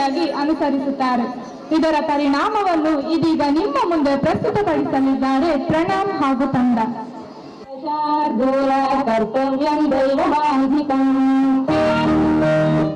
ರೂಢಿಯಾಗಿ ಅನುಸರಿಸುತ್ತಾರೆ. ಇದರ ಪರಿಣಾಮವನ್ನು ಇದೀಗ ನಿಮ್ಮ ಮುಂದೆ ಪ್ರಸ್ತುತಪಡಿಸಲಿದ್ದಾರೆ ಪ್ರಣಾಮ್ ಹಾಗೂ ತಂಡ. ಕರ್ತವ್ಯಂ ದೈವಮಾಧಿಕಂ.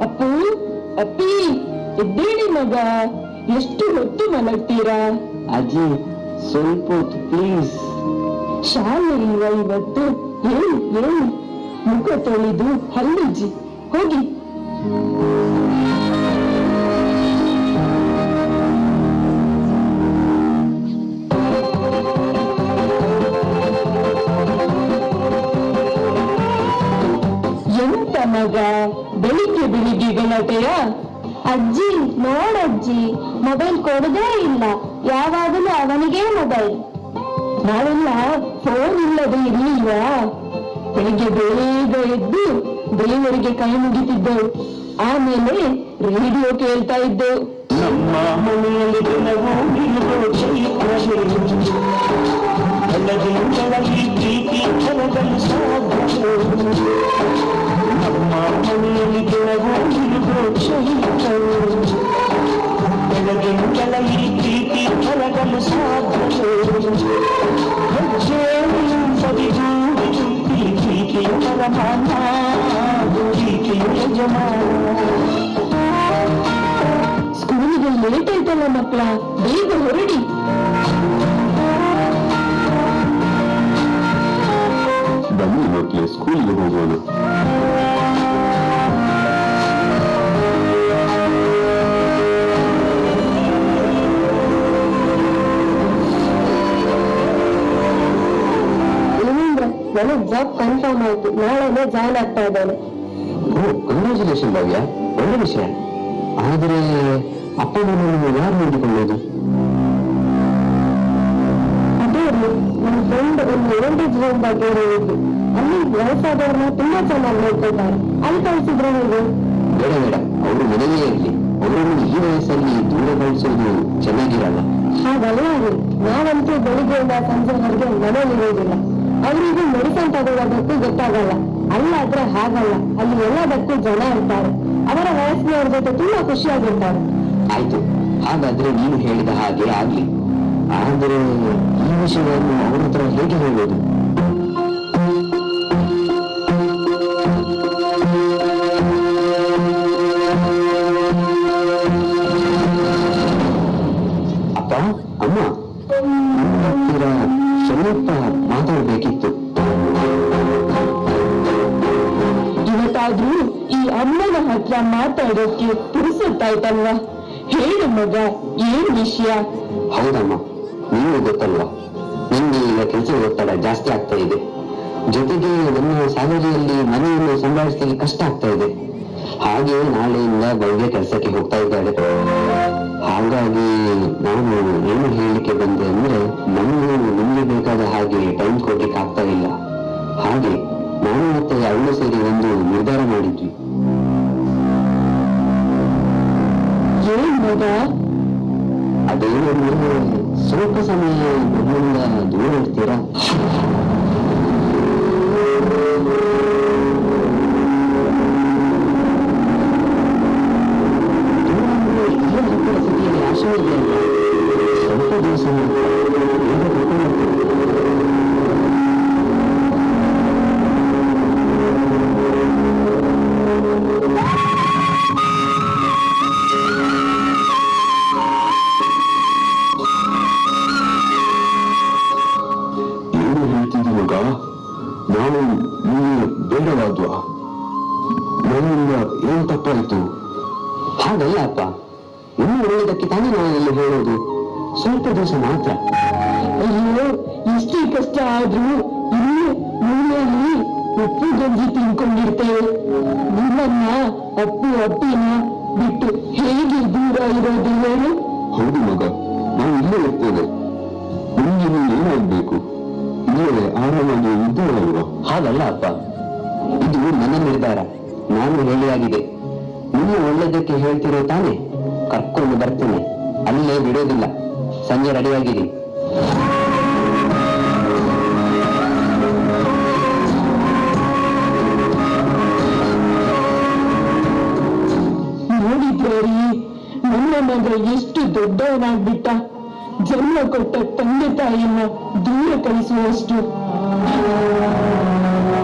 ಅಪ್ಪು, ಅಪ್ಪಿ, ಎದ್ದೇಳಿ ಮಗ, ಎಷ್ಟು ಹೊತ್ತು ಮಲಗ್ತೀರಾ? ಅಜ್ಜಿ, ಸ್ವಲ್ಪ ಹೊತ್ತು ಪ್ಲೀಸ್. ಶಾಲೆ ಇಲ್ವಾ ಇವತ್ತು? ಹೇಳಿ ಮುಖ ತೊಳೆದು ಹಲ್ಲುಜ್ಜಿ ಹೋಗಿ. ಎಂತ ಮಗ, ಬೆಳಿಗ್ಗೆ ಗಲಾಟೆಯ? ಅಜ್ಜಿ ನೋಡಜ್ಜಿ, ಮೊಬೈಲ್ ಕೊಡುದೇ ಇಲ್ಲ, ಯಾವಾಗಲೂ ಅವನಿಗೆ ಮೊಬೈಲ್. ನಾವೆಲ್ಲ ಫೋನ್ ಇಲ್ಲದೆ ಇರ್ಲಿಲ್ವಾ? ಬೆಳಿಗ್ಗೆ ಬೇಗ ಎದ್ದು ದೇವರಿಗೆ ಕೈ ಮುಗಿತಿದ್ದೆವು, ಆಮೇಲೆ ರೇಡಿಯೋ ಕೇಳ್ತಾ ಇದ್ದೆವು. ನಮ್ಮ ಮನೆಯಲ್ಲಿ ನಮ್ಮ ಮನೆಯಲ್ಲಿ ಬೆಳಗಿನ ಪ್ರೀತಿ ಕರಗಲು ಸಾಧ್ಯ. ಸ್ಕೂಲಿಗೆ ಲೇಟ್ ಆಯ್ತಲ್ಲ ಮಕ್ಕಳ, ಬೇಗ ಹೊರಡಿ. ಬನ್ನಿ ಮಕ್ಕಳೇ, ಸ್ಕೂಲಿಗೆ ಹೋಗೋಣ. ನನಗೆ ಜಾಬ್ ಕನ್ಫರ್ಮ್ ಆಯ್ತು, ನಾಳೆನೇ ಜಾಯ್ನ್ ಆಗ್ತಾ ಇದ್ದಾನೆ. ಕಂಗ್ರಾಚುಲೇಷನ್ ಭವ್ಯ, ಒಳ್ಳೆ ವಿಷಯ. ಆದರೆ ಅಪ್ಪ ನಮ್ಮನ್ನು ಯಾರು ನೋಡಿಕೊಳ್ಳೋದು? ಅದೇ ನನ್ನ ಫ್ರೆಂಡ್ ಒಂದು ಓಲ್ಡೇಜ್ ಹೋಮ್ ಬಗ್ಗೆ ಹೇಳಿದ್ರು. ಅಲ್ಲಿ ವಯಸ್ಸಾದವ್ರನ್ನ ತುಂಬಾ ಚೆನ್ನಾಗಿ ನೋಡ್ಕೊಳ್ತಾರೆ. ಅಲ್ಲಿ ಕಳಿಸಿದ್ರೆ ನೀವು? ಬೇಡ, ಅವರು ಮನೆಯೇ ಇರಲಿ. ಅವರನ್ನು ಈ ವಯಸ್ಸಲ್ಲಿ ದೂರ ಕಳಿಸೋದು ಚೆನ್ನಾಗಿರಲ್ಲ. ಹಾಗಲ್ಲ ರೀ, ನಾವಂತೂ ಬೆಳಿಗ್ಗೆಯಿಂದ ಸಂಜೆವರೆಗೆ ಮನೆಯಲ್ಲಿರೋದಿಲ್ಲ. ಅವರಿಗೂ ಮೆಡಿಸಿನ್ ತಗೊಳ್ಳೋದಕ್ಕೂ ಗೊತ್ತಾಗಲ್ಲ. ಅಲ್ಲಾದ್ರೆ ಹಾಗಲ್ಲ, ಅಲ್ಲಿ ಎಲ್ಲದಕ್ಕೂ ಜನ ಇರ್ತಾರೆ. ಅವರ ವಯಸ್ಸಿನವ್ರ ಜೊತೆ ತುಂಬಾ ಖುಷಿಯಾಗಿರ್ತಾರೆ. ಆಯ್ತು, ಹಾಗಾದ್ರೆ ನೀನು ಹೇಳಿದ ಹಾಗೆ ಆಗ್ಲಿ. ಆದರೆ ಈ ವಿಷಯವನ್ನು ಅವರ ಹತ್ರ ಹೇಗೆ ಹೇಳೋದು? ಅಪ್ಪ, ಅಮ್ಮ, ನಿಮ್ಮ ಹತ್ತಿರ ಸ್ವಲ್ಪ ಮಾತಾಡಬೇಕಿತ್ತು. ಇವತ್ತಾದ್ರೂ ಈ ಅಮ್ಮನ ಹತ್ರ ಮಾತಾಡೋಕೆ ಪುರುಸುತ್ತಾಯ್ತಲ್ವಾ? ಹೇಳು ಮಗ, ಏನ್ ವಿಷಯ? ಹೌದಮ್ಮ, ನೀವು ಗೊತ್ತಲ್ವಾ, ನಿಮ್ಗೆ ಈಗ ಕೆಲಸದ ಒತ್ತಡ ಜಾಸ್ತಿ ಆಗ್ತಾ ಇದೆ. ಜೊತೆಗೆ ನನ್ನ ಸ್ಯಾಲರಿಯಲ್ಲಿ ಮನೆಯನ್ನು ಸಂಭಾಳಿಸಲಿಕ್ಕೆ ಕಷ್ಟ ಆಗ್ತಾ ಇದೆ. ಹಾಗೆ ನಾಳೆಯಿಂದ ಭವ್ಯ ಕೆಲಸಕ್ಕೆ ಹೋಗ್ತಾ ಇದ್ದಾಳೆ. ಹಾಗಾಗಿ ನಾನು ಏನು ಹೇಳಲಿಕ್ಕೆ ಬಂದೆ ಅಂದ್ರೆ, ನಮ್ಗೆ ನಿಮ್ಗೆ ಬೇಕಾದ ಹಾಗೆ ಟೈಮ್ ಕೊಡ್ಲಿಕ್ಕೆ ಆಗ್ತಾ ಇಲ್ಲ. ಹಾಗೆ ನಾನು ಮತ್ತೆ ಅವಳು ಸೇರಿ ಒಂದು ನಿರ್ಧಾರ ಮಾಡಿದ್ವಿ. ಏನ್ ಮಗ? ಅದೇನು ಅಂದ್ರೆ, ಸ್ವಲ್ಪ ಸಮಯ ನಮ್ಮಿಂದ ದೂರ ಇರ್ತೀರಾ? ಆಶಯ ಇಲ್ಲ, ಸ್ವಲ್ಪ ದಿವಸ ನಾವು ನಿಮಗೆ ಬೇಡವಾದ್ವಾ? ನನ್ನಿಂದ ಏನು ತಪ್ಪಾಯಿತು? ಹಾಗಲ್ಲ ಅಪ್ಪ, ಇನ್ನು ಒಳ್ಳೆಯದಕ್ಕೆ ತಾನೇ ನಾನೆಲ್ಲ ಹೇಳೋದು. ಸ್ವಲ್ಪ ದಿವಸ ಮಾತ್ರ. ಅಯ್ಯೋ, ಇಷ್ಟೇ ಕಷ್ಟ ಆದ್ರೂ ಇನ್ನು ಮೂಲೆಯಲ್ಲಿ ಉಪ್ಪು ಗಂಜಿ ತಿನ್ಕೊಂಡಿರ್ತೇವೆ. ನಿಮ್ಮನ್ನ ಅಪ್ಪಿನ ಬಿಟ್ಟು ಹೇಗೆ ದೂರ ಇರೋದು ಹೇಳು? ಹೌದು ಮಗ, ನಾವು ಇಲ್ಲೇ ಇರ್ತೇವೆ. ನಿಮಗೆ ನೀವು ಏನಾಗಬೇಕು? ಇಲ್ಲೇ ಆರಾಮಾಗಿ ಇದ್ದೇವಲ್ವಾ? ಹಾಗಲ್ಲ ಅಪ್ಪ, ಇದು ನನ್ನ ನಿರ್ಧಾರ. ನಾನು ಹೇಳಿಯಾಗಿದೆ. ನಿಮ್ಮ ಒಳ್ಳೆದಕ್ಕೆ ಹೇಳ್ತಿರೋ ತಾನೆ? ಕರ್ಕೊಂಡು ಬರ್ತೇನೆ, ಅಲ್ಲೇ ಬಿಡೋದಿಲ್ಲ. ಸಂಜೆ ರೆಡಿಯಾಗಿರಿ. ನೋಡಿದ್ರಿ, ಮಗ ಎಷ್ಟು ದೊಡ್ಡವನಾಗ್ಬಿಟ್ಟ. ಜನ್ಮ ಕೊಟ್ಟ ತಂದೆ ತಾಯಿಯನ್ನ ದೂರ ಕಳಿಸುವಷ್ಟು.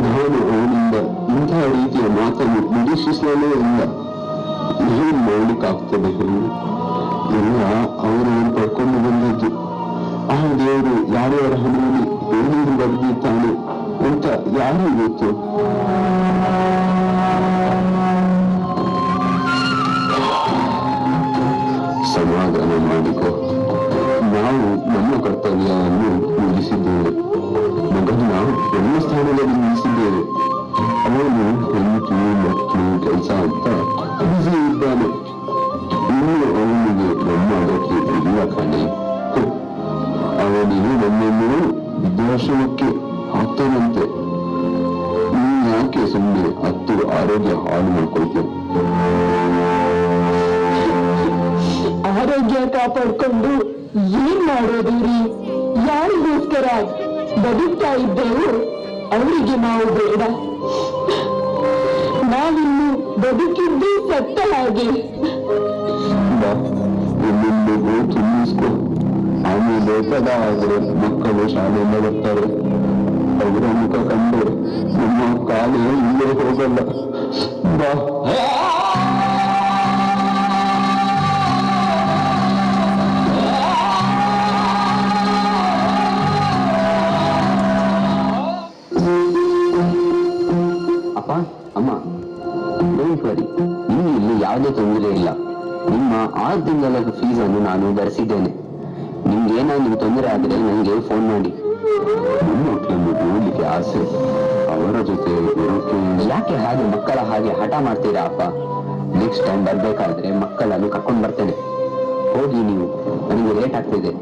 ನಾನು ಅವನಿಂದ ಇಂತಹ ರೀತಿಯ ಮಾತನ್ನು ನಿರೀಕ್ಷಿಸಲೇ ಇಲ್ಲ. ಏನು ಮಾಡಲಿಕ್ಕಾಗ್ತದೆ ಹೇಳಿ? ಎಲ್ಲ ಅವರನ್ನು ಪಡ್ಕೊಂಡು ಬಂದದ್ದು. ಆ ದೇವರು ಯಾರ್ಯಾರ ಹಣೆಯಲ್ಲಿ ಏನೇನು ಬರೆದಿದ್ದಾನೆ ಅಂತ ಯಾರು ಗೊತ್ತು? ಸಮಾಧಾನ ಮಾಡಿಕೊ. ನಾವು ನಮ್ಮ ಕರ್ತವ್ಯವನ್ನು ಮುಗಿಸಿದ್ದೇವೆ. ಮಗನ ಎಲ್ಲ ಸ್ಥಾನದಲ್ಲಿ ನಿಲ್ಲಿಸಿದ್ದೇವೆ. ಅವನು ಹೆಂಡತಿ ಮಕ್ಕಳು ಕೆಲಸ ಅಂತ ಬಿಸಿ ಇದ್ದಾನೆ. ಇನ್ನು ಅವನಿಗೆ ನಮ್ಮ ಅದಕ್ಕೆ ಇಲ್ಲ ಕಣೆ. ಅವನಿಗೆ ನಮ್ಮನ್ನು ವೃದ್ಧಾಶ್ರಮಕ್ಕೆ ಹಾಕ್ತಾನಂತೆ. ನೀನ್ ಯಾಕೆ ಸುಮ್ಮನೆ ಹತ್ತು ಆರೋಗ್ಯ ಹಾಳು ಮಾಡ್ಕೊಳ್ತೇವೆ? ಆರೋಗ್ಯ ಕಾಪಾಡ್ಕೊಂಡು ಏನ್ ಮಾಡೋದು ರೀ? ಯಾರಿಗೋಸ್ಕರ ಬದುಕ್ತಾ ಇದ್ದೇವು ಅವರಿಗೆ ನಾವು ಬೇಡ. ನಾವಿನ್ನು ಬದುಕಿದ್ದು ಸತ್ತ ಹಾಗೆ. ಎಲ್ಲೆಲ್ಲಿಗೂ ತುಂಬಿಸ್ಕೊ. ಆಮೇಲೆ ತಡ ಆದ್ರೆ ಮಕ್ಕಳು ಶಾಲೆಯಿಂದ ಬರ್ತಾರೆ. ಅವರ ಮುಖ ಕಂಡು ನಮ್ಮ ಕಾಲೇ ಇಲ್ಲೇ ಹೋಗಲ್ಲ. ಬಾ. ಅಪ್ಪ, ಅಮ್ಮ, ಡೋಂಟ್ ವರಿ, ನಿಮ್ಗೆ ಇಲ್ಲಿ ಯಾವುದೇ ತೊಂದರೆ ಇಲ್ಲ. ನಿಮ್ಮ 6 ತಿಂಗಳ ಫೀಸ್ ಅನ್ನು ನಾನು ಭರಿಸಿದ್ದೇನೆ. ನಿಮ್ಗೆ ಏನಾದ್ರು ತೊಂದರೆ ಆದ್ರೆ ನನಗೆ ಫೋನ್ ಮಾಡಿ. ನಿಮ್ಮ ಮಕ್ಕಳನ್ನು ನೋಡ್ಲಿಕ್ಕೆ ಆಸೆ, ಅವರ ಜೊತೆ ಇರೋಕೆ. ಯಾಕೆ ಹಾಗೆ ಮಕ್ಕಳ ಹಾಗೆ ಹಠ ಮಾಡ್ತೀರಾ ಅಪ್ಪ? ನೆಕ್ಸ್ಟ್ ಟೈಮ್ ಬರ್ಬೇಕಾದ್ರೆ ಮಕ್ಕಳನ್ನು ಕರ್ಕೊಂಡು ಬರ್ತೇನೆ. ಹೋಗಿ ನೀವು, ನನಗೆ ಲೇಟ್ ಆಗ್ತಿದೆ.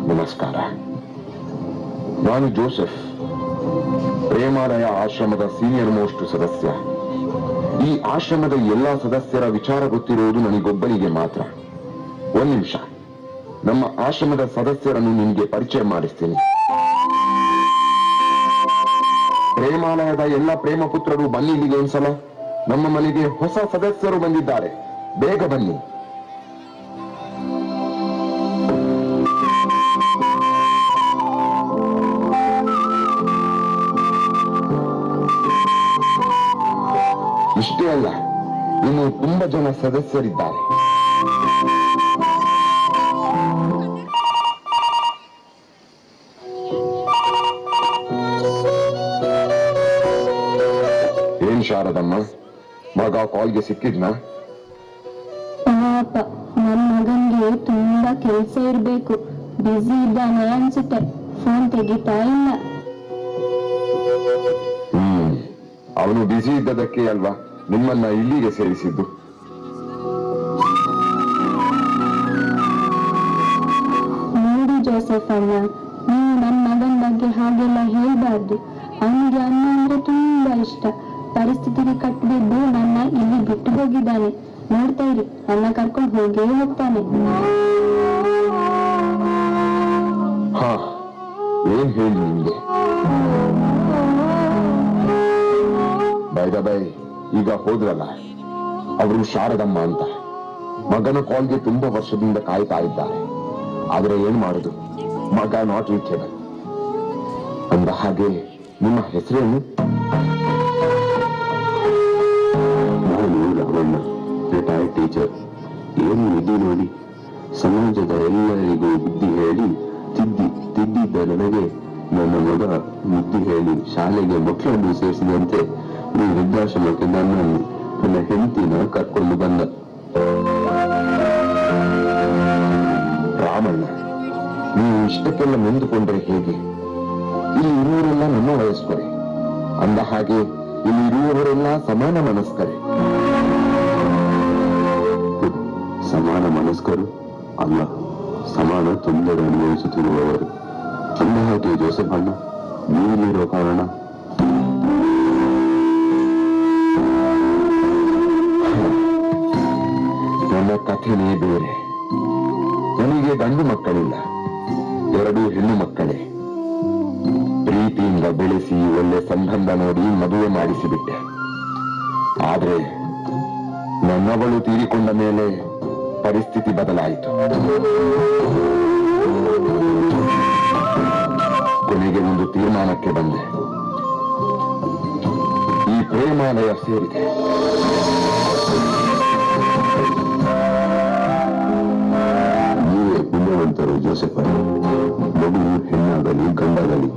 ನಮಸ್ಕಾರ. ನಾನು ಜೋಸೆಫ್, ಪ್ರೇಮಾಲಯ ಆಶ್ರಮದ ಸೀನಿಯರ್ ಮೋಸ್ಟ್ ಸದಸ್ಯ. ಈ ಆಶ್ರಮದ ಎಲ್ಲಾ ಸದಸ್ಯರ ವಿಚಾರ ಗೊತ್ತಿರುವುದು ನನಗೊಬ್ಬನಿಗೆ ಮಾತ್ರ. ಒಂದ್ ನಿಮಿಷ, ನಮ್ಮ ಆಶ್ರಮದ ಸದಸ್ಯರನ್ನು ನಿಮಗೆ ಪರಿಚಯ ಮಾಡಿಸ್ತೀನಿ. ಪ್ರೇಮಾಲಯದ ಎಲ್ಲ ಪ್ರೇಮ ಪುತ್ರರು ಬನ್ನಿ ಇಲ್ಲಿಗೆ ಒಂದ್ಸಲ. ನಮ್ಮ ಮನೆಗೆ ಹೊಸ ಸದಸ್ಯರು ಬಂದಿದ್ದಾರೆ, ಬೇಗ ಬನ್ನಿ. ಇಷ್ಟೇ ಅಲ್ಲ, ಇನ್ನು ತುಂಬಾ ಜನ ಸದಸ್ಯರಿದ್ದಾರೆ. ಏನ್ ಶಾರದಮ್ಮ, ಮಗ ಕಾಲ್ಗೆ ಸಿಕ್ಕಿದ್ನಾ? ಪಾಪ, ನನ್ ಮಗನ್ಗೆ ತುಂಬಾ ಕೆಲ್ಸ ಇರ್ಬೇಕು. ಬ್ಯುಸಿ ಇದ್ದಾನೆ ಅನ್ಸುತ್ತೆ, ಫೋನ್ ತೆಗಿತಾ ಇಲ್ಲ. ಅವನು ಬ್ಯುಸಿ ಇದ್ದದಕ್ಕೆ ಅಲ್ವಾ ನಿಮ್ಮನ್ನ ಇಲ್ಲಿಗೆ ಸೇರಿಸಿದ್ದು. ನೋಡಿ ಜೋಸೆಫ್ ಅಣ್ಣ, ನೀವು ನನ್ನ ಮಗನ ಬಗ್ಗೆ ಹಾಗೆಲ್ಲ ಹೇಳ್ಬಾರ್ದು. ಅವನಿಗೆ ಅಣ್ಣ ಅಂದ್ರೆ ತುಂಬಾ ಇಷ್ಟ. ಪರಿಸ್ಥಿತಿಗೆ ಕಟ್ಟಿಬಿದ್ದು ನನ್ನ ಇಲ್ಲಿ ಬಿಟ್ಟು ಹೋಗಿದ್ದಾನೆ. ನೋಡ್ತಾ ಇರಿ, ಅಣ್ಣ ಕರ್ಕೊಂಡು ಹೋಗೇ ಹೋಗ್ತಾನೆ. ಹಾ, ಏನ್ ಹೇಳಿ ನಿಮ್ಗೆ? ಬೈ ಈಗ ಹೋದ್ರಲ್ಲ, ಅವರು ಶಾರದಮ್ಮ ಅಂತ. ಮಗನ ಕಾಲ್ಗೆ ತುಂಬಾ ವರ್ಷದಿಂದ ಕಾಯ್ತಾ ಇದ್ದಾರೆ. ಆದ್ರೆ ಏನ್ ಮಾಡುದು, ಮಗ ನಾಟ್ ರೀಚೇಬಲ್. ಅಂದ ಹಾಗೆ ನಿಮ್ಮ ಹೆಸರೇನು? ನಾನು ರಾಮಣ್ಣ, ರಿಟೈರ್ಡ್ ಟೀಚರ್. ಏನು ಇದು ನೋಡಿ, ಸಮಾಜದ ಎಲ್ಲರಿಗೂ ಬುದ್ಧಿ ಹೇಳಿ ತಿದ್ದಿದ್ದ ನನಗೆ ನನ್ನ ಮಗ ಬುದ್ಧಿ ಹೇಳಿ ಶಾಲೆಗೆ ಮಕ್ಕಳನ್ನು ಸೇರಿಸಿದಂತೆ ಈ ವೃದ್ಧಾಶ್ರಮಕ್ಕೆ ನನ್ನ ಹೆಂಡತಿನ ಕರ್ಕೊಂಡು ಬಂದ. ರಾಮಣ್ಣ, ನೀವು ಇಷ್ಟಕ್ಕೆಲ್ಲ ನೊಂದುಕೊಂಡ್ರೆ ಹೇಗೆ? ಇಲ್ಲಿ ಇರುವವರೆಲ್ಲ ನಮ್ಮ ವಯಸ್ಕರೇ. ಅಂದ ಹಾಗೆ ಇಲ್ಲಿ ಇರುವವರೆಲ್ಲ ಸಮಾನ ಮನಸ್ಕರೇ. ಸಮಾನ ಮನಸ್ಕರು ಅಲ್ಲ, ಸಮಾನ ತೊಂದರೆ ಅನುಭವಿಸುತ್ತಿರುವವರು. ಅಂದ ಹಾಗೆ ಜೋಸೆಫ್ ಅಣ್ಣ, ನೀವಿರೋ ಕಾರಣ ನನ್ನ ಕಥೆನೇ ಬೇರೆ. ನನಗೆ ಗಂಡು ಮಕ್ಕಳಿಲ್ಲ, 2 ಹೆಣ್ಣು ಮಕ್ಕಳೇ. ಪ್ರೀತಿಯಿಂದ ಬೆಳೆಸಿ ಒಳ್ಳೆ ಸಂಬಂಧ ನೋಡಿ ಮದುವೆ ಮಾಡಿಸಿಬಿಟ್ಟೆ. ಆದ್ರೆ ನನ್ನವಳು ತೀರಿಕೊಂಡ ಮೇಲೆ ಪರಿಸ್ಥಿತಿ ಬದಲಾಯಿತು. ಕೊನೆಗೆ ಒಂದು ತೀರ್ಮಾನಕ್ಕೆ ಬಂದೆ. ಈ ಪ್ರೇಮಾಲಯ ಸೇರಿದೆ. ನೀವೇ ಪುಣ್ಯವಂತರು ಜೋಸೆಫ್. ಮಗು ಹೆಣ್ಣಾಗಲಿ ಗಂಡಾಗಲಿ